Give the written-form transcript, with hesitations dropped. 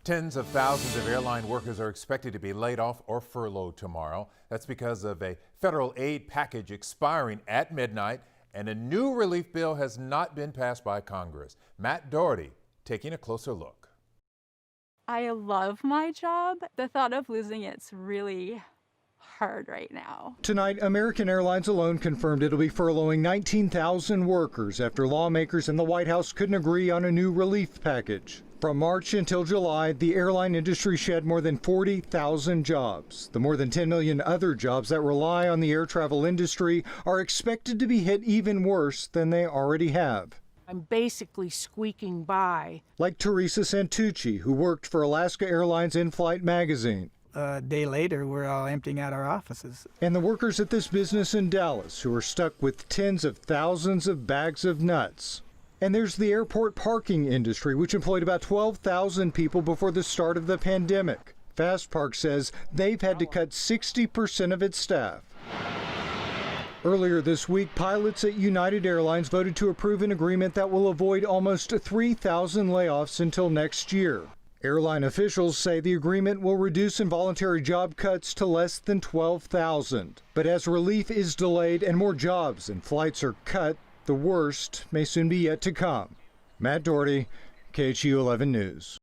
Tens of thousands of airline workers are expected to be laid off or furloughed tomorrow. That's because of a federal aid package expiring at midnight, and a new relief bill has not been passed by Congress. Matt Doherty taking a closer look. I love my job. The thought of losing it's really hard right now. Tonight, American Airlines alone confirmed it'll be furloughing 19,000 workers after lawmakers in the White House couldn't agree on a new relief package. From March until July, the airline industry shed more than 40,000 jobs. The more than 10 million other jobs that rely on the air travel industry are expected to be hit even worse than they already have. I'm basically squeaking by. Like Teresa Santucci, who worked for Alaska Airlines In-Flight magazine. A day later, we're all emptying out our offices. And the workers at this business in Dallas who are stuck with tens of thousands of bags of nuts. And there's the airport parking industry, which employed about 12,000 people before the start of the pandemic. FastPark says they've had to cut 60% of its staff. Earlier this week, pilots at United Airlines voted to approve an agreement that will avoid almost 3,000 layoffs until next year. Airline officials say the agreement will reduce involuntary job cuts to less than 12,000. But as relief is delayed and more jobs and flights are cut, the worst may soon be yet to come. Matt Doherty, KHU 11 News.